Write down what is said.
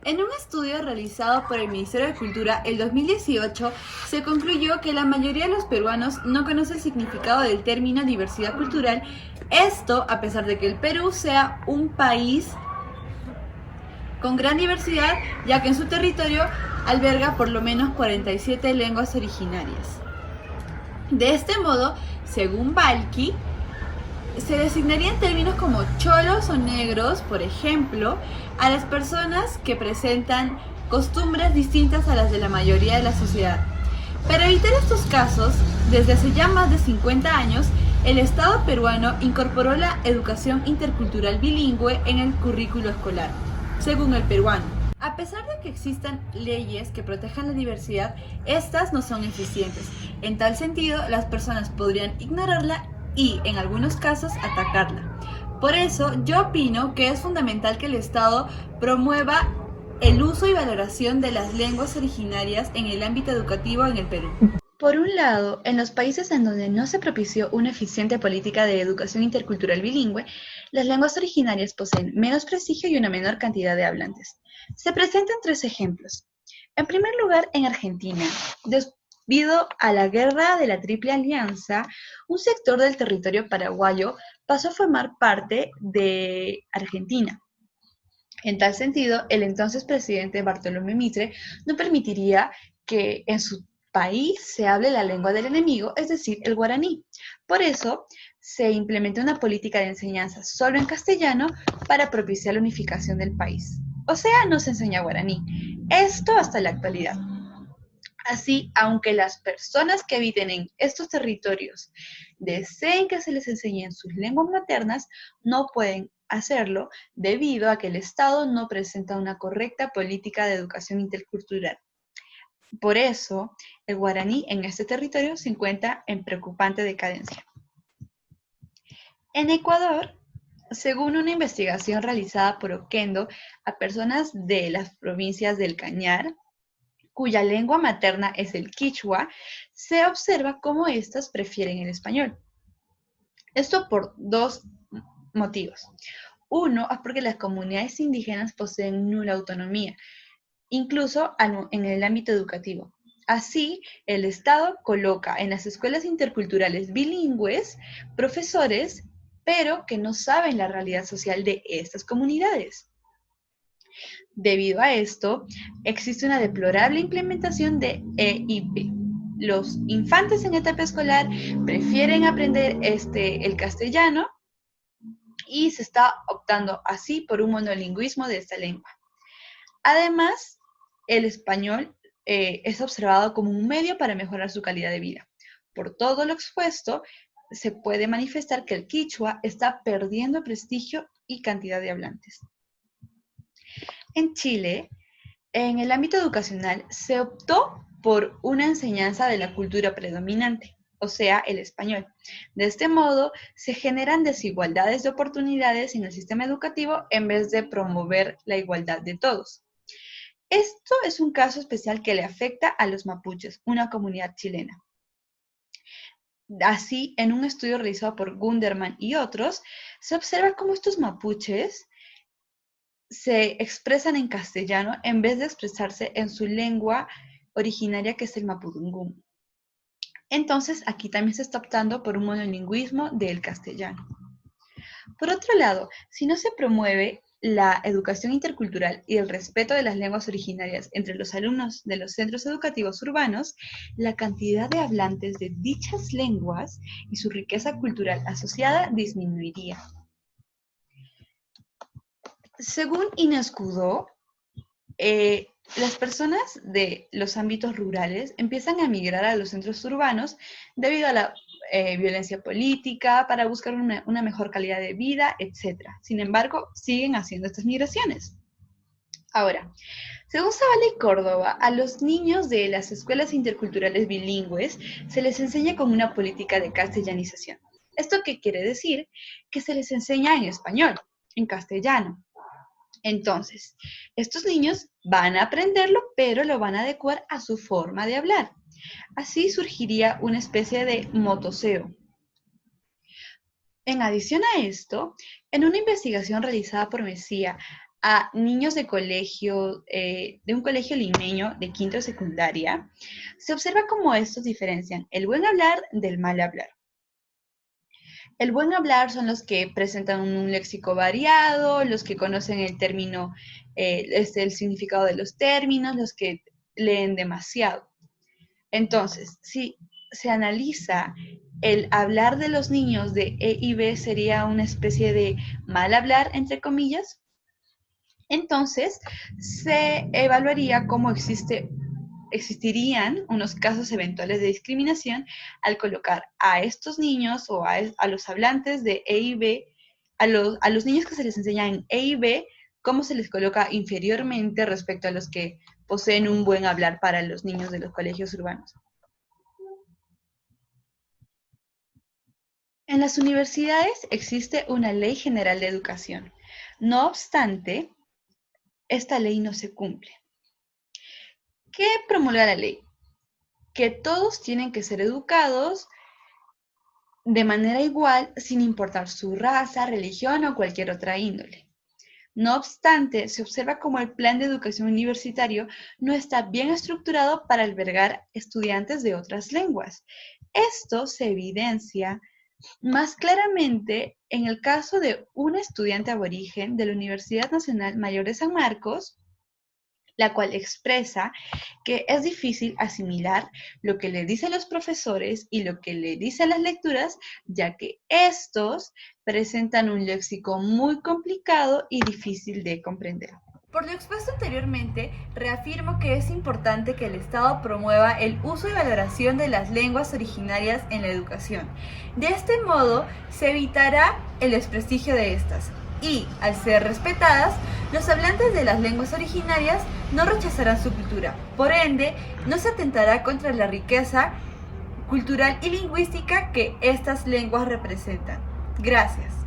En un estudio realizado por el Ministerio de Cultura el 2018, se concluyó que la mayoría de los peruanos no conoce el significado del término diversidad cultural, esto a pesar de que el Perú sea un país con gran diversidad, ya que en su territorio alberga por lo menos 47 lenguas originarias. De este modo, según Balki, se designarían términos como cholos o negros, por ejemplo, a las personas que presentan costumbres distintas a las de la mayoría de la sociedad. Para evitar estos casos, desde hace ya más de 50 años, el Estado peruano incorporó la educación intercultural bilingüe en el currículo escolar, según el peruano. A pesar de que existan leyes que protejan la diversidad, estas no son eficientes. En tal sentido, las personas podrían ignorarla y, en algunos casos, atacarla. Por eso, yo opino que es fundamental que el Estado promueva el uso y valoración de las lenguas originarias en el ámbito educativo en el Perú. Por un lado, en los países en donde no se propició una eficiente política de educación intercultural bilingüe, las lenguas originarias poseen menos prestigio y una menor cantidad de hablantes. Se presentan tres ejemplos. En primer lugar, en Argentina, debido a la guerra de la Triple Alianza, un sector del territorio paraguayo pasó a formar parte de Argentina. En tal sentido, el entonces presidente Bartolomé Mitre no permitiría que en su país se hable la lengua del enemigo, es decir, el guaraní. Por eso, se implementó una política de enseñanza solo en castellano para propiciar la unificación del país. O sea, no se enseña guaraní. Esto hasta la actualidad. Así, aunque las personas que habiten en estos territorios deseen que se les enseñen sus lenguas maternas, no pueden hacerlo debido a que el Estado no presenta una correcta política de educación intercultural. Por eso, el guaraní en este territorio se encuentra en preocupante decadencia. En Ecuador, según una investigación realizada por Oquendo a personas de las provincias del Cañar, cuya lengua materna es el quichua, se observa cómo éstas prefieren el español. Esto por dos motivos. Uno es porque las comunidades indígenas poseen nula autonomía, incluso en el ámbito educativo. Así, el Estado coloca en las escuelas interculturales bilingües profesores, pero que no saben la realidad social de estas comunidades. Debido a esto, existe una deplorable implementación de EIP. Los infantes en etapa escolar prefieren aprender el castellano y se está optando así por un monolingüismo de esta lengua. Además, el español es observado como un medio para mejorar su calidad de vida. Por todo lo expuesto, se puede manifestar que el quichua está perdiendo prestigio y cantidad de hablantes. En Chile, en el ámbito educacional, se optó por una enseñanza de la cultura predominante, o sea, el español. De este modo, se generan desigualdades de oportunidades en el sistema educativo en vez de promover la igualdad de todos. Esto es un caso especial que le afecta a los mapuches, una comunidad chilena. Así, en un estudio realizado por Gunderman y otros, se observa cómo estos mapuches se expresan en castellano en vez de expresarse en su lengua originaria, que es el mapudungún. Entonces, aquí también se está optando por un monolingüismo del castellano. Por otro lado, si no se promueve la educación intercultural y el respeto de las lenguas originarias entre los alumnos de los centros educativos urbanos, la cantidad de hablantes de dichas lenguas y su riqueza cultural asociada disminuiría. Según Inescudó, las personas de los ámbitos rurales empiezan a migrar a los centros urbanos debido a la violencia política, para buscar una mejor calidad de vida, etc. Sin embargo, siguen haciendo estas migraciones. Ahora, según Zavala y Córdoba, a los niños de las escuelas interculturales bilingües se les enseña con una política de castellanización. ¿Esto qué quiere decir? Que se les enseña en español, en castellano. Entonces, estos niños van a aprenderlo, pero lo van a adecuar a su forma de hablar. Así surgiría una especie de motoseo. En adición a esto, en una investigación realizada por Mesía a niños de colegio, de un colegio limeño de quinto secundaria, se observa cómo estos diferencian el buen hablar del mal hablar. El buen hablar son los que presentan un léxico variado, los que conocen el término, el significado de los términos, los que leen demasiado. Entonces, si se analiza el hablar de los niños de E y B sería una especie de mal hablar, entre comillas, entonces se evaluaría cómo existirían unos casos eventuales de discriminación al colocar a estos niños o a los hablantes de E y B, a los niños que se les enseña en E y B, cómo se les coloca inferiormente respecto a los que poseen un buen hablar para los niños de los colegios urbanos. En las universidades existe una ley general de educación. No obstante, esta ley no se cumple. ¿Qué promulga la ley? Que todos tienen que ser educados de manera igual sin importar su raza, religión o cualquier otra índole. No obstante, se observa como el plan de educación universitario no está bien estructurado para albergar estudiantes de otras lenguas. Esto se evidencia más claramente en el caso de una estudiante aborigen de la Universidad Nacional Mayor de San Marcos, la cual expresa que es difícil asimilar lo que le dicen los profesores y lo que le dicen las lecturas, ya que estos presentan un léxico muy complicado y difícil de comprender. Por lo expuesto anteriormente, reafirmo que es importante que el Estado promueva el uso y valoración de las lenguas originarias en la educación. De este modo, se evitará el desprestigio de estas y, al ser respetadas, los hablantes de las lenguas originarias no rechazarán su cultura. Por ende, no se atentará contra la riqueza cultural y lingüística que estas lenguas representan. Gracias.